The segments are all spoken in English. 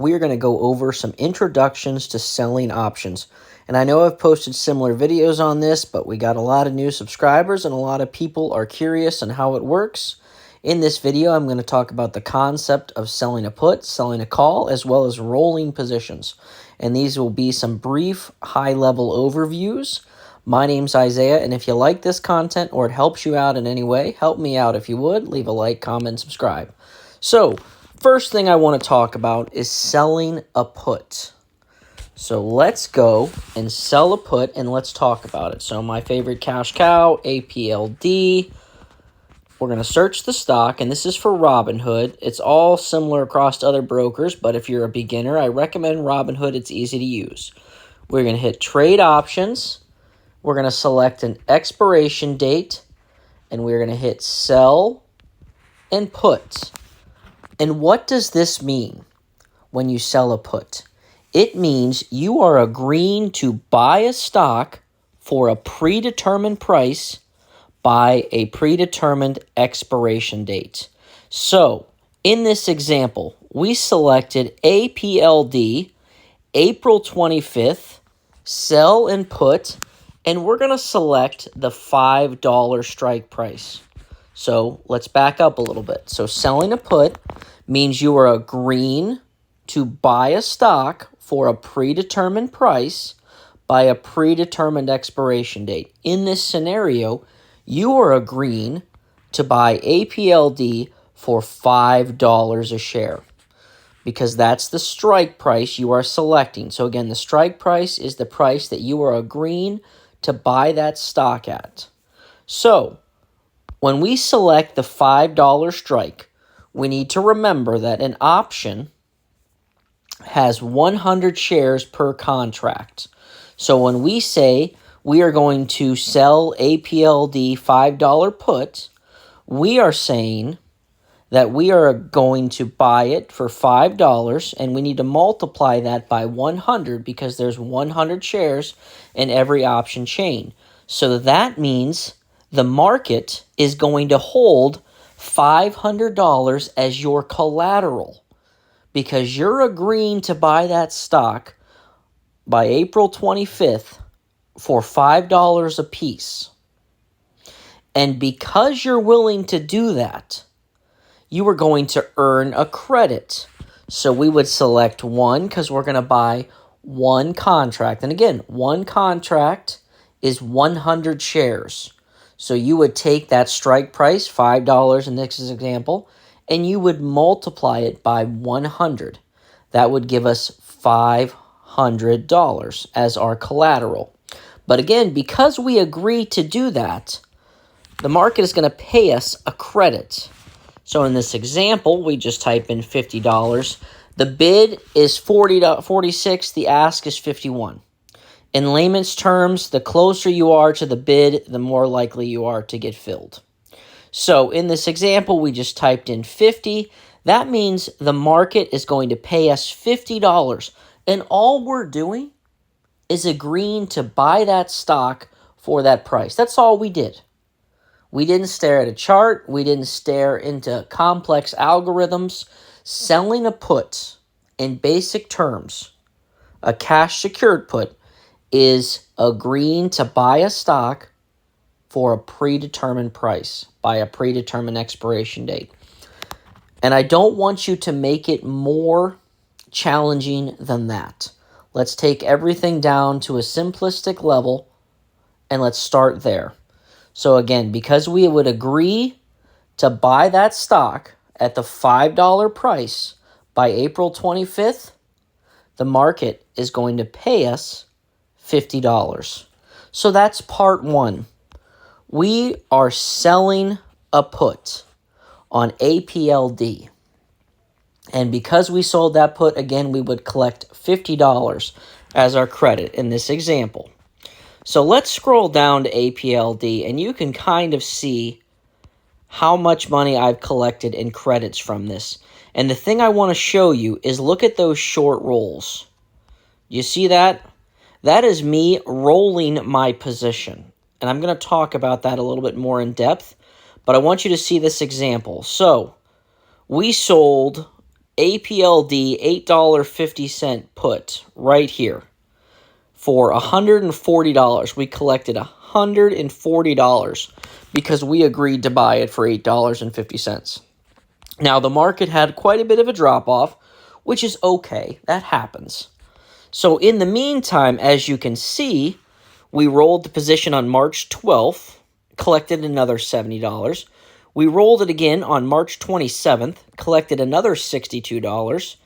we are going to go over some introductions to selling options. And I know I've posted similar videos on this, but we got a lot of new subscribers and a lot of people are curious on how it works. In this video, I'm going to talk about the concept of selling a put, selling a call, as well as rolling positions. And these will be some brief, high-level overviews. My name's Isaiah, and if you like this content or it helps you out in any way, help me out if you would. Leave a like, comment, subscribe. So, first thing I want to talk about is selling a put. So let's go and sell a put and let's talk about it. So my favorite cash cow, APLD. We're going to search the stock, and this is for Robinhood. It's all similar across other brokers, but if you're a beginner, I recommend Robinhood. It's easy to use. We're going to hit trade options. We're going to select an expiration date, and we're going to hit sell and put. And what does this mean when you sell a put? It means you are agreeing to buy a stock for a predetermined price by a predetermined expiration date. So, in this example, we selected APLD, April 25th, sell and put, and we're going to select the $5 strike price. So, let's back up a little bit. So, selling a put means you are agreeing to buy a stock for a predetermined price by a predetermined expiration date. In this scenario, you are agreeing to buy APLD for $5 a share because that's the strike price you are selecting. So again, the strike price is the price that you are agreeing to buy that stock at. So when we select the $5 strike, we need to remember that an option has 100 shares per contract. So when we say we are going to sell APLD $5 put, we are saying that we are going to buy it for $5, and we need to multiply that by 100 because there's 100 shares in every option chain. So that means the market is going to hold $500 as your collateral because you're agreeing to buy that stock by April 25th for $5 a piece. And because you're willing to do that, you are going to earn a credit. So we would select one because we're going to buy one contract. And again, one contract is 100 shares. So you would take that strike price, $5 in this example, and you would multiply it by 100. That would give us $500 as our collateral. But again, because we agree to do that, the market is going to pay us a credit. So in this example, we just type in $50. The bid is $46, the ask is $51. In layman's terms, the closer you are to the bid, the more likely you are to get filled. So in this example, we just typed in 50. That means the market is going to pay us $50. And all we're doing is agreeing to buy that stock for that price. That's all we did. We didn't stare at a chart. We didn't stare into complex algorithms. Selling a put, in basic terms, a cash secured put, is agreeing to buy a stock for a predetermined price by a predetermined expiration date. And I don't want you to make it more challenging than that. Let's take everything down to a simplistic level and let's start there. So again, because we would agree to buy that stock at the $5 price by April 25th, the market is going to pay us $50. So that's part one. We are selling a put on APLD. And because we sold that put, again, we would collect $50 as our credit in this example. So let's scroll down to APLD, and you can kind of see how much money I've collected in credits from this. And the thing I want to show you is look at those short rolls. You see that? That is me rolling my position. And I'm going to talk about that a little bit more in depth. But I want you to see this example. So we sold APLD $8.50 put right here for $140. We collected $140 because we agreed to buy it for $8.50. Now, the market had quite a bit of a drop-off, which is okay. That happens. So in the meantime, as you can see, we rolled the position on March 12th, collected another $70. We rolled it again on March 27th, collected another $62.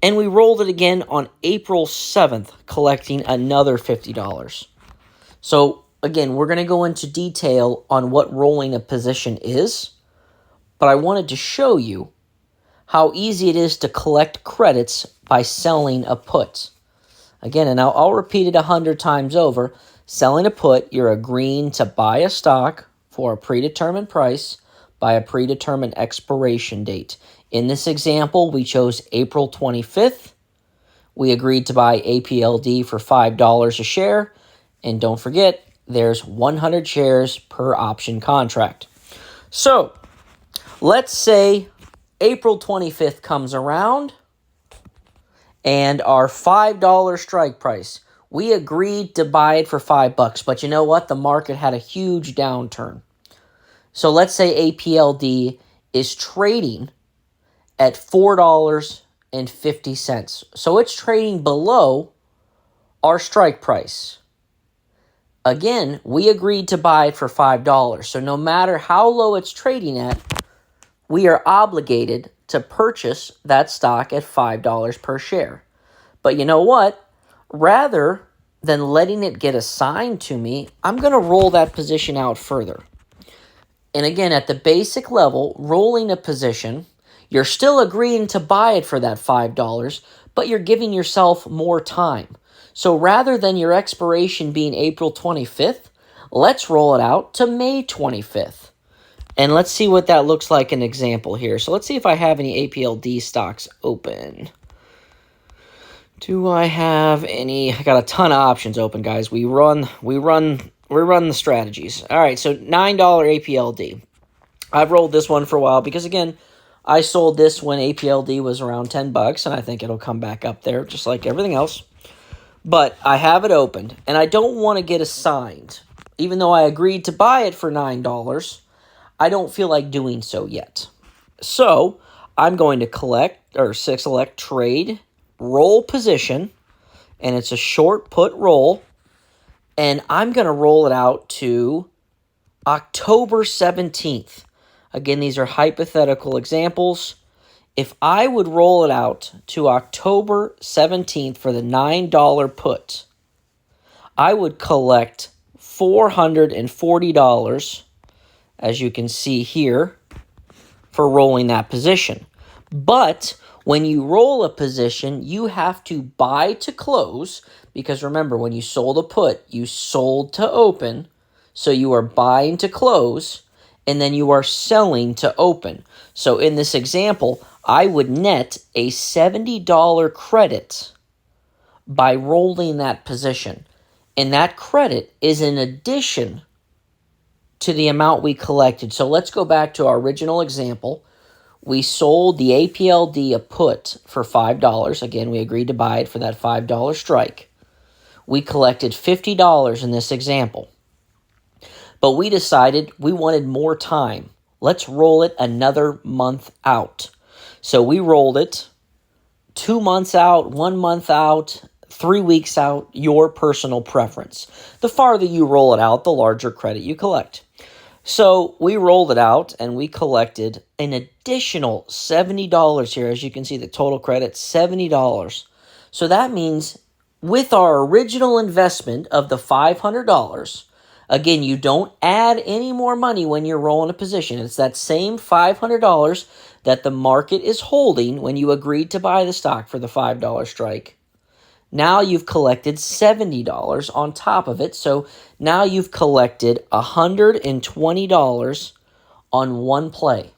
And we rolled it again on April 7th, collecting another $50. So again, we're going to go into detail on what rolling a position is, but I wanted to show you how easy it is to collect credits by selling a put. Again, and I'll repeat it 100 times over. Selling a put, you're agreeing to buy a stock for a predetermined price by a predetermined expiration date. In this example, we chose April 25th. We agreed to buy APLD for $5 a share. And don't forget, there's 100 shares per option contract. So, let's say April 25th comes around and our $5 strike price, we agreed to buy it for $5, but you know what? The market had a huge downturn. So let's say APLD is trading at $4.50. So it's trading below our strike price. Again, we agreed to buy it for $5. So no matter how low it's trading at, we are obligated to purchase that stock at $5 per share. But you know what? Rather than letting it get assigned to me, I'm going to roll that position out further. And again, at the basic level, rolling a position, you're still agreeing to buy it for that $5, but you're giving yourself more time. So rather than your expiration being April 25th, let's roll it out to May 25th. And let's see what that looks like in an example here. So let's see if I have any APLD stocks open. Do I have any? I got a ton of options open, guys. We run the strategies. All right, so $9 APLD. I've rolled this one for a while because, again, I sold this when APLD was around $10, and I think it'll come back up there just like everything else. But I have it opened, and I don't want to get assigned. Even though I agreed to buy it for $9, I don't feel like doing so yet. So I'm going to select trade, roll position, and it's a short put roll. And I'm going to roll it out to October 17th. Again, these are hypothetical examples. If I would roll it out to October 17th for the $9 put, I would collect $440, as you can see here, for rolling that position. But when you roll a position, you have to buy to close, because remember, when you sold a put, you sold to open, so you are buying to close, and then you are selling to open. So in this example, I would net a $70 credit by rolling that position. And that credit is in addition to the amount we collected. So let's go back to our original example. We sold the APLD a put for $5. Again, we agreed to buy it for that $5 strike. We collected $50 in this example. But we decided we wanted more time. Let's roll it another month out. So we rolled it 2 months out, 1 month out, 3 weeks out, your personal preference. The farther you roll it out, the larger credit you collect. So we rolled it out and we collected an additional $70 here. As you can see, the total credit, $70. So that means with our original investment of the $500, again, you don't add any more money when you're rolling a position. It's that same $500 that the market is holding when you agreed to buy the stock for the $5 strike. Now you've collected $70 on top of it. So now you've collected $120 on one play.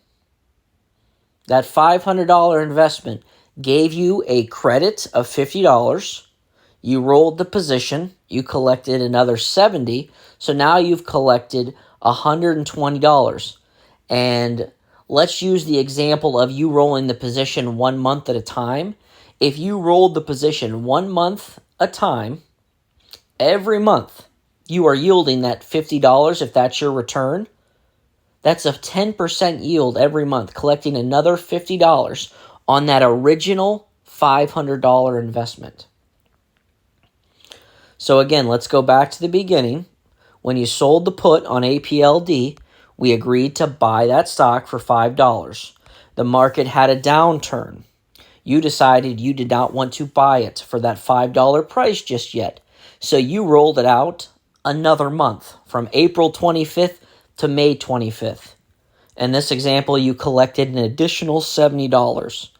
That $500 investment gave you a credit of $50. You rolled the position. You collected another $70. So now you've collected $120. And let's use the example of you rolling the position 1 month at a time. If you rolled the position 1 month a time, every month, you are yielding that $50 if that's your return. That's a 10% yield every month, collecting another $50 on that original $500 investment. So again, let's go back to the beginning. When you sold the put on APLD, we agreed to buy that stock for $5. The market had a downturn. You decided you did not want to buy it for that $5 price just yet. So you rolled it out another month from April 25th to May 25th. In this example, you collected an additional $70.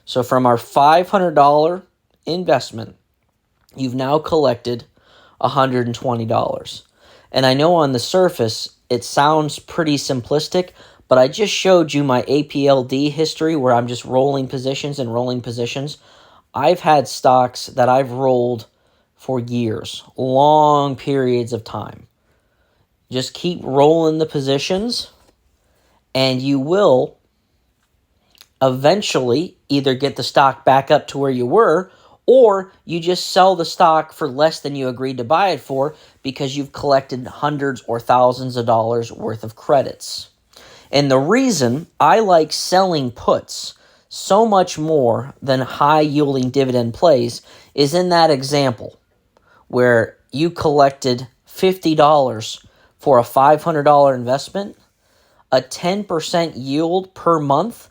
So from our $500 investment, you've now collected $120. And I know on the surface, it sounds pretty simplistic, but I just showed you my APLD history where I'm just rolling positions and rolling positions. I've had stocks that I've rolled for years, long periods of time. Just keep rolling the positions, and you will eventually either get the stock back up to where you were, or you just sell the stock for less than you agreed to buy it for because you've collected hundreds or thousands of dollars worth of credits. And the reason I like selling puts so much more than high-yielding dividend plays is in that example where you collected $50 for a $500 investment. A 10% yield per month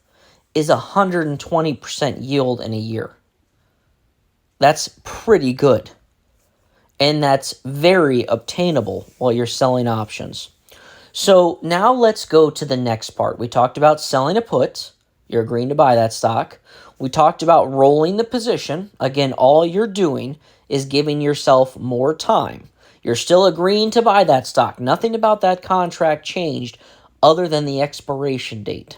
is 120% yield in a year. That's pretty good. And that's very obtainable while you're selling options. So now let's go to the next part. We talked about selling a put. You're agreeing to buy that stock. We talked about rolling the position. Again, all you're doing is giving yourself more time. You're still agreeing to buy that stock. Nothing about that contract changed other than the expiration date.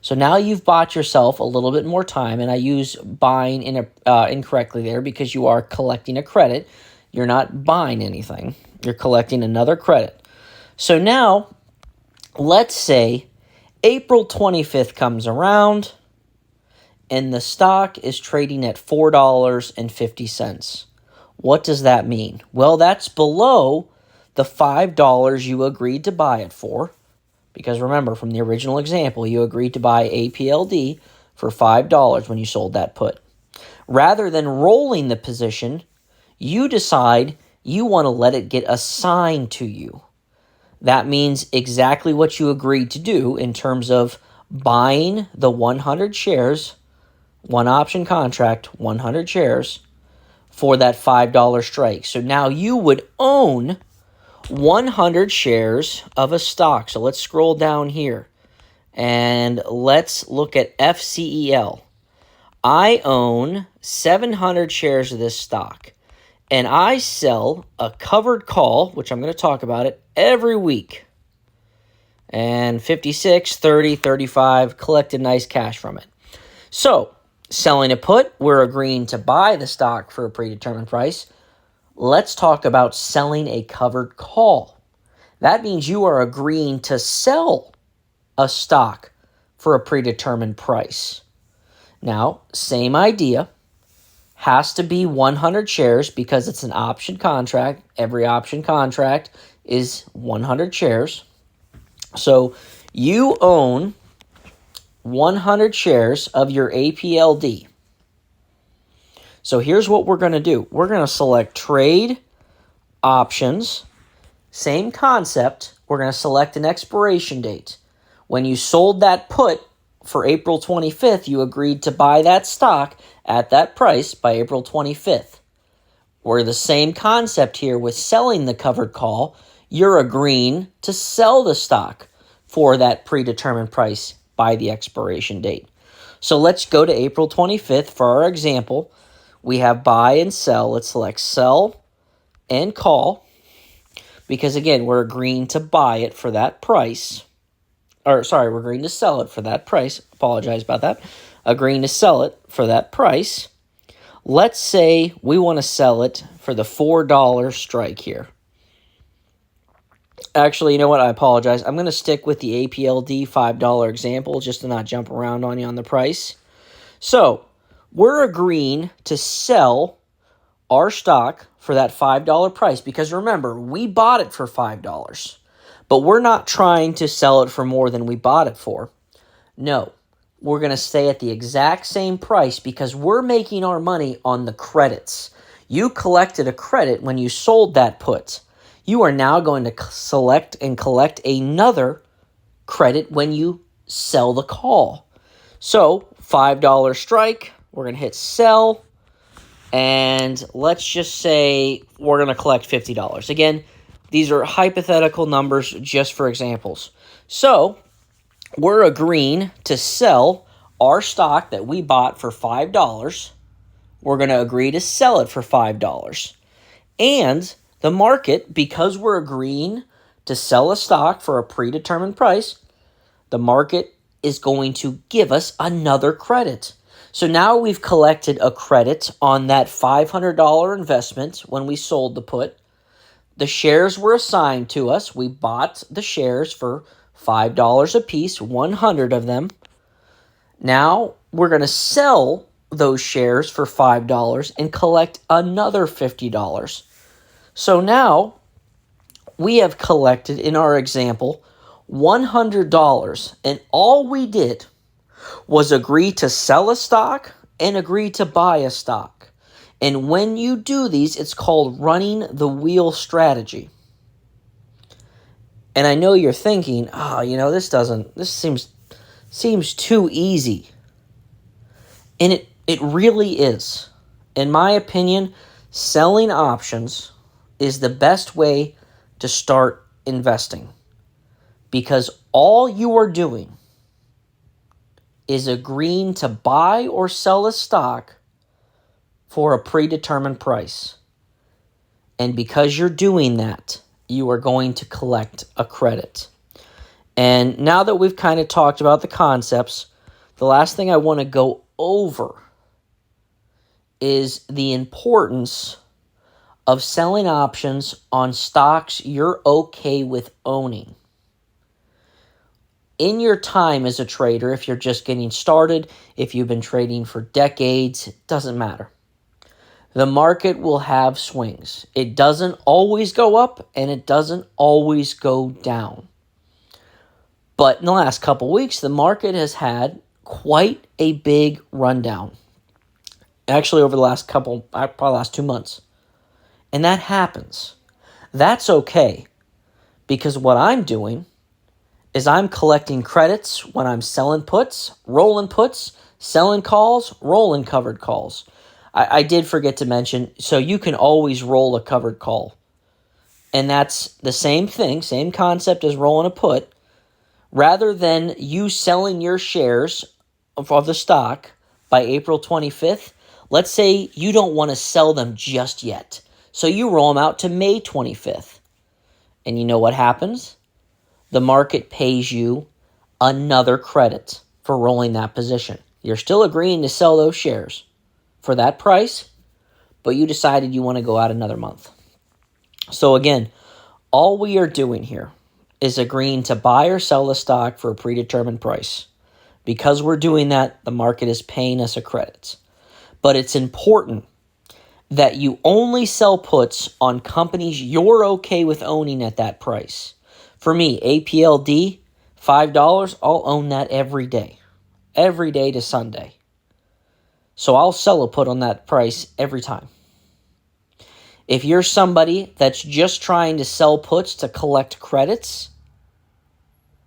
So now you've bought yourself a little bit more time, and I use buying incorrectly there because you are collecting a credit. You're not buying anything. You're collecting another credit. So now, let's say April 25th comes around, and the stock is trading at $4.50. What does that mean? Well, that's below the $5 you agreed to buy it for. Because remember, from the original example, you agreed to buy APLD for $5 when you sold that put. Rather than rolling the position, you decide you want to let it get assigned to you. That means exactly what you agreed to do in terms of buying the 100 shares, one option contract, 100 shares, for that $5 strike. So now you would own 100 shares of a stock. So let's scroll down here and let's look at FCEL. I own 700 shares of this stock, and I sell a covered call, which I'm going to talk about it every week. And 56, 30, 35, collected nice cash from it. So, selling a put, we're agreeing to buy the stock for a predetermined price. Let's talk about selling a covered call. That means you are agreeing to sell a stock for a predetermined price. Now, same idea. Has to be 100 shares because it's an option contract. Every option contract is 100 shares. So you own 100 shares of your APLD. So here's what we're going to do. We're going to select trade options. Same concept. We're going to select an expiration date. When you sold that put for April 25th, you agreed to buy that stock at that price by April 25th. We're the same concept here with selling the covered call. You're agreeing to sell the stock for that predetermined price by the expiration date. So let's go to April 25th for our example. We have buy and sell. Let's select sell and call because, again, we're agreeing to buy it for that price. We're agreeing to sell it for that price. Apologize about that. Agreeing to sell it for that price. Let's say we want to sell it for the $4 strike here. Actually, you know what? I apologize. I'm going to stick with the APLD $5 example just to not jump around on you on the price. So, we're agreeing to sell our stock for that $5 price because remember, we bought it for $5, but we're not trying to sell it for more than we bought it for. No, we're going to stay at the exact same price because we're making our money on the credits. You collected a credit when you sold that put. You are now going to select and collect another credit when you sell the call. So, $5 strike, we're going to hit sell, and let's just say we're going to collect $50. Again, these are hypothetical numbers just for examples. So, we're agreeing to sell our stock that we bought for $5. We're going to agree to sell it for $5. And the market, because we're agreeing to sell a stock for a predetermined price, the market is going to give us another credit. So now we've collected a credit on that $500 investment when we sold the put. The shares were assigned to us. We bought the shares for $5 a piece, 100 of them. Now we're going to sell those shares for $5 and collect another $50. So now we have collected, in our example, $100, and all we did was agree to sell a stock and agree to buy a stock. And when you do these, it's called running the wheel strategy. And I know you're thinking, this seems too easy. And it really is. In my opinion, selling options is the best way to start investing because all you are doing is agreeing to buy or sell a stock for a predetermined price. And because you're doing that, you are going to collect a credit. And now that we've kind of talked about the concepts, the last thing I want to go over is the importance of selling options on stocks you're okay with owning. In your time as a trader, if you're just getting started, if you've been trading for decades, it doesn't matter. The market will have swings. It doesn't always go up and it doesn't always go down. But in the last couple weeks, the market has had quite a big rundown. Actually, over the last probably last 2 months. And that happens. That's okay. Because what I'm doing is I'm collecting credits when I'm selling puts, rolling puts, selling calls, rolling covered calls. I did forget to mention, so you can always roll a covered call. And that's the same thing, same concept as rolling a put. Rather than you selling your shares of the stock by April 25th, let's say you don't want to sell them just yet. So you roll them out to May 25th. And you know what happens? The market pays you another credit for rolling that position. You're still agreeing to sell those shares for that price, but you decided you want to go out another month. So again, all we are doing here is agreeing to buy or sell the stock for a predetermined price. Because we're doing that, the market is paying us a credit. But it's important that you only sell puts on companies you're okay with owning at that price. For me, APLD, $5, I'll own that every day to Sunday. So I'll sell a put on that price every time. If you're somebody that's just trying to sell puts to collect credits,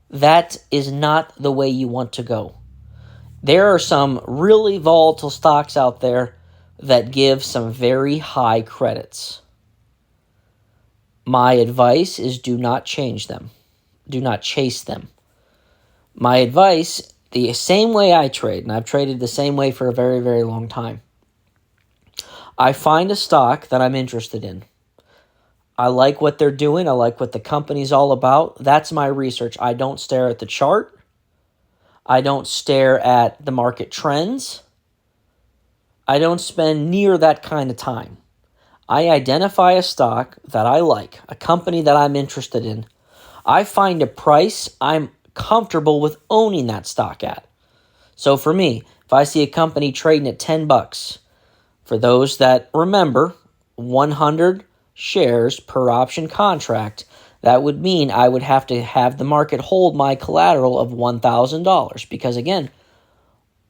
that is not the way you want to go. There are some really volatile stocks out there that give some very high credits. My advice is do not change them. Do not chase them. My advice, the same way I trade, and I've traded the same way for a very, very long time. I find a stock that I'm interested in. I like what they're doing. I like what the company's all about. That's my research. I don't stare at the chart. I don't stare at the market trends. I don't spend near that kind of time. I identify a stock that I like, a company that I'm interested in. I find a price I'm comfortable with owning that stock at. So for me, if I see a company trading at $10, for those that remember, 100 shares per option contract, that would mean I would have to have the market hold my collateral of $1,000 because, again,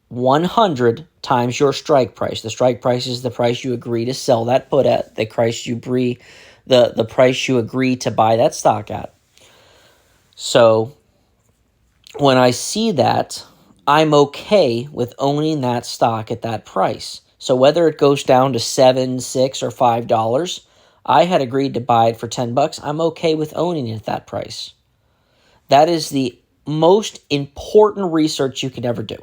100 times your strike price. The strike price is the price you agree to sell that put at, the price you agree to buy that stock at. So when I see that, I'm okay with owning that stock at that price. So whether it goes down to $7, $6, or $5, I had agreed to buy it for $10. I'm okay with owning it at that price. That is the most important research you can ever do,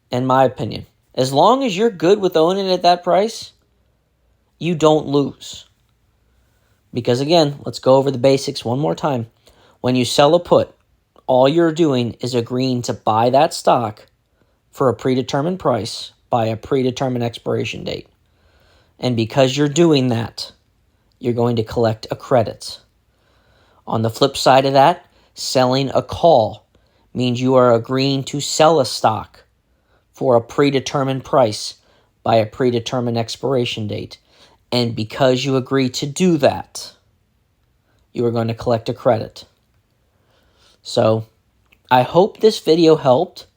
in my opinion. As long as you're good with owning it at that price, you don't lose. Because again, let's go over the basics one more time. When you sell a put, all you're doing is agreeing to buy that stock for a predetermined price by a predetermined expiration date. And because you're doing that, you're going to collect a credit. On the flip side of that, selling a call means you are agreeing to sell a stock for a predetermined price by a predetermined expiration date. And because you agree to do that, you are going to collect a credit. So I hope this video helped.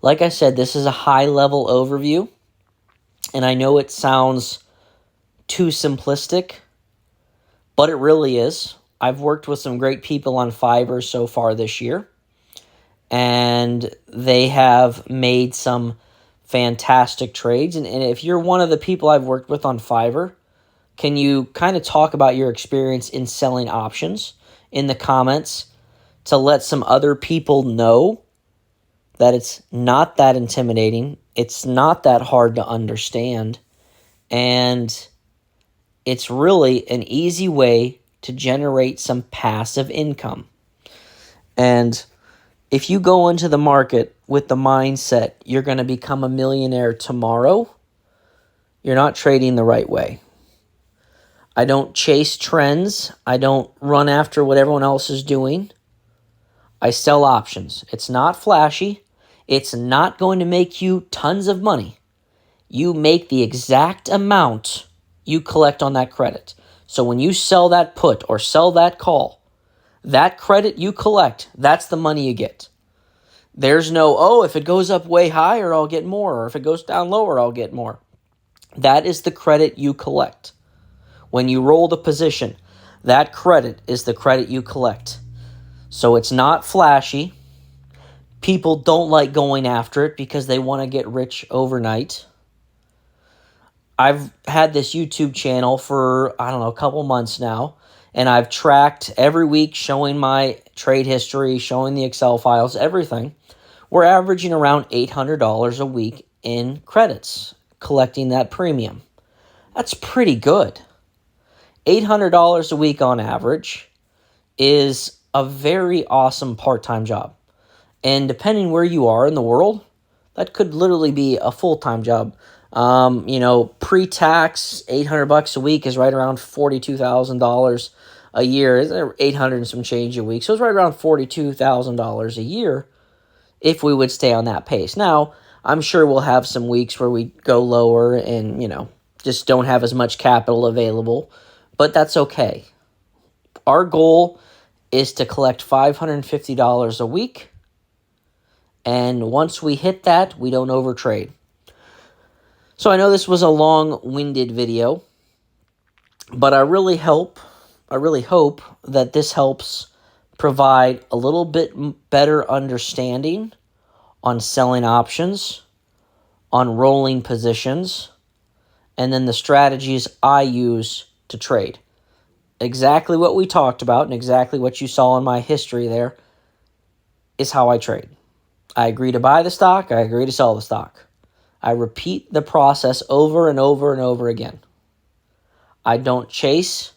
Like I said, this is a high-level overview, and I know it sounds too simplistic, but it really is. I've worked with some great people on Fiverr so far this year, and they have made some fantastic trades. And if you're one of the people I've worked with on Fiverr, can you kind of talk about your experience in selling options in the comments to let some other people know that it's not that intimidating, it's not that hard to understand, and it's really an easy way to generate some passive income. And if you go into the market with the mindset you're going to become a millionaire tomorrow, you're not trading the right way. I don't chase trends. I don't run after what everyone else is doing. I sell options. It's not flashy. It's not going to make you tons of money. You make the exact amount you collect on that credit. So when you sell that put or sell that call, that credit you collect, that's the money you get. There's no, if it goes up way higher, I'll get more, or if it goes down lower, I'll get more. That is the credit you collect. When you roll the position, that credit is the credit you collect. So it's not flashy. People don't like going after it because they want to get rich overnight. I've had this YouTube channel for, a couple months now, and I've tracked every week showing my trade history, showing the Excel files, everything. We're averaging around $800 a week in credits, collecting that premium. That's pretty good. $800 a week on average is a very awesome part-time job. And depending where you are in the world, that could literally be a full-time job. Pre-tax, $800 a week is right around $42,000 a year. It's 800 and some change a week. So it's right around $42,000 a year if we would stay on that pace. Now, I'm sure we'll have some weeks where we go lower and, just don't have as much capital available, but that's okay. Our goal is to collect $550 a week, and once we hit that, we don't overtrade. So I know this was a long-winded video, but I really hope that this helps provide a little bit better understanding on selling options, on rolling positions, and then the strategies I use to trade. Exactly what we talked about and exactly what you saw in my history there is how I trade. I agree to buy the stock. I agree to sell the stock. I repeat the process over and over and over again. I don't chase.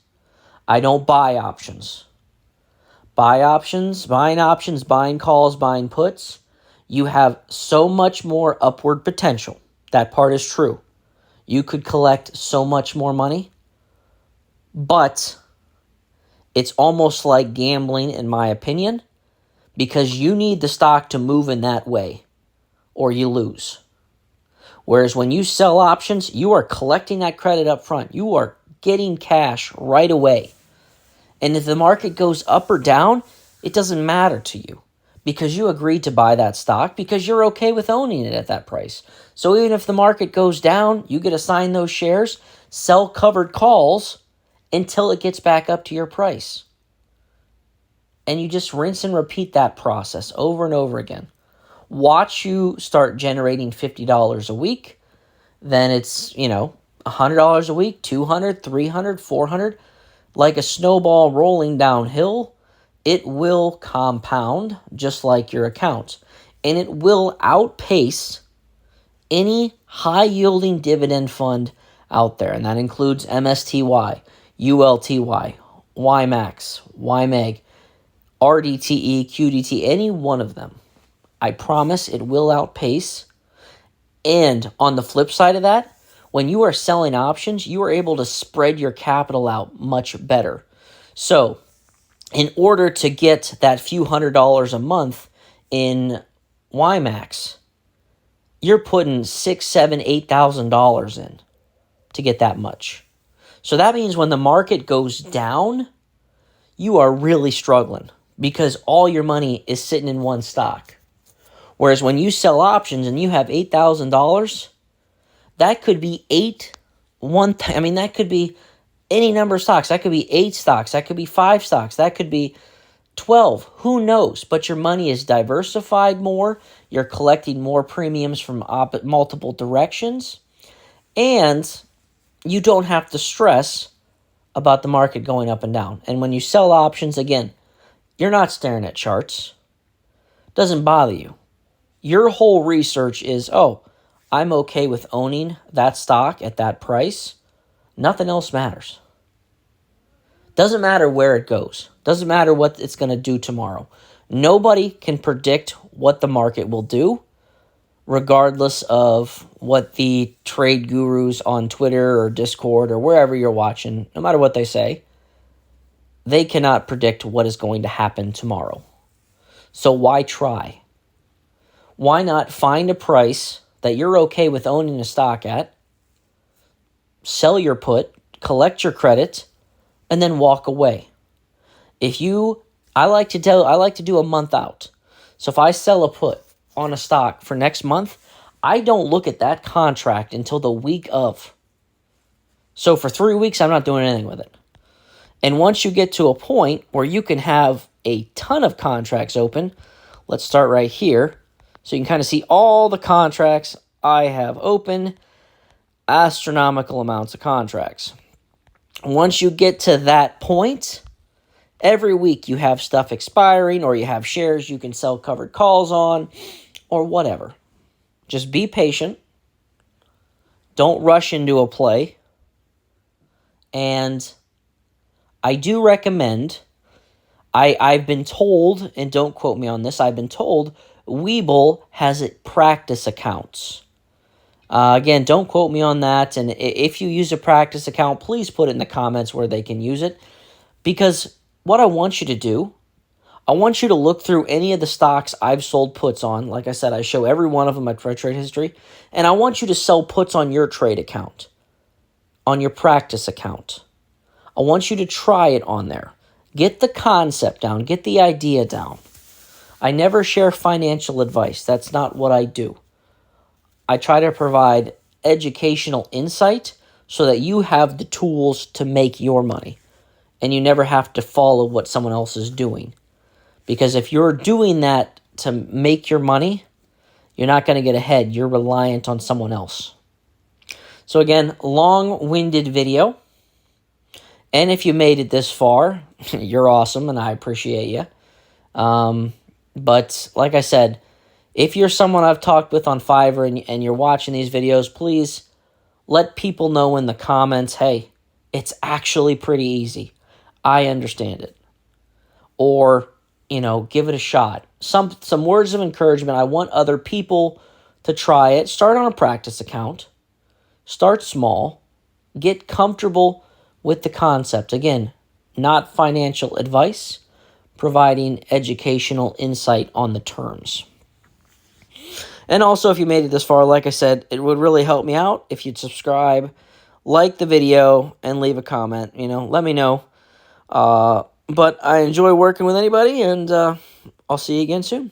I don't buy options. Buying options, buying calls, buying puts. You have so much more upward potential. That part is true. You could collect so much more money, but It's almost like gambling, in my opinion, because you need the stock to move in that way or you lose. Whereas when you sell options, you are collecting that credit up front. You are getting cash right away. And if the market goes up or down, it doesn't matter to you because you agreed to buy that stock because you're okay with owning it at that price. So even if the market goes down, you get assigned those shares, sell covered calls until it gets back up to your price. And you just rinse and repeat that process over and over again. Watch you start generating $50 a week. Then it's, $100 a week, $200, $300, $400. Like a snowball rolling downhill, it will compound just like your account. And it will outpace any high-yielding dividend fund out there. And that includes MSTY, ULTY, YMAX, YMEG, RDTE, QDT, any one of them. I promise it will outpace. And on the flip side of that, when you are selling options, you are able to spread your capital out much better. So in order to get that few $100s a month in YMAX, you're putting $6,000, $7,000, $8,000 in to get that much. So that means when the market goes down, you are really struggling because all your money is sitting in one stock. Whereas when you sell options and you have $8,000, that could be that could be any number of stocks. That could be 8 stocks. That could be 5 stocks. That could be 12. Who knows? But your money is diversified more. You're collecting more premiums from multiple directions. And you don't have to stress about the market going up and down. And when you sell options, again, you're not staring at charts. It doesn't bother you. Your whole research is, I'm okay with owning that stock at that price. Nothing else matters. Doesn't matter where it goes. Doesn't matter what it's going to do tomorrow. Nobody can predict what the market will do, regardless of what the trade gurus on Twitter or Discord or wherever you're watching, no matter what they say, they cannot predict what is going to happen tomorrow. So why try? Why not find a price that you're okay with owning a stock at, sell your put, collect your credit, and then walk away? I like to do a month out. So if I sell a put on a stock for next month, I don't look at that contract until the week of. So for 3 weeks, I'm not doing anything with it. And once you get to a point where you can have a ton of contracts open, let's start right here. So you can kind of see all the contracts I have open, astronomical amounts of contracts. Once you get to that point, every week you have stuff expiring or you have shares you can sell covered calls on or whatever. Just be patient. Don't rush into a play. And I do recommend, I've been told, and don't quote me on this, I've been told Webull has practice accounts. Again, don't quote me on that. And if you use a practice account, please put it in the comments where they can use it. Because what I want you to do, I want you to look through any of the stocks I've sold puts on. Like I said, I show every one of them my trade history. And I want you to sell puts on your trade account, on your practice account. I want you to try it on there. Get the concept down. Get the idea down. I never share financial advice. That's not what I do. I try to provide educational insight so that you have the tools to make your money. And you never have to follow what someone else is doing. Because if you're doing that to make your money, you're not going to get ahead. You're reliant on someone else. So again, long-winded video. And if you made it this far, you're awesome and I appreciate you. But like I said, if you're someone I've talked with on Fiverr and you're watching these videos, please let people know in the comments, hey, it's actually pretty easy. I understand it. Or, give it a shot. Some words of encouragement. I want other people to try it. Start on a practice account. Start small. Get comfortable with the concept. Again, not financial advice, providing educational insight on the terms. And also, if you made it this far, like I said, it would really help me out if you'd subscribe, like the video, and leave a comment. Let me know. But I enjoy working with anybody, and I'll see you again soon.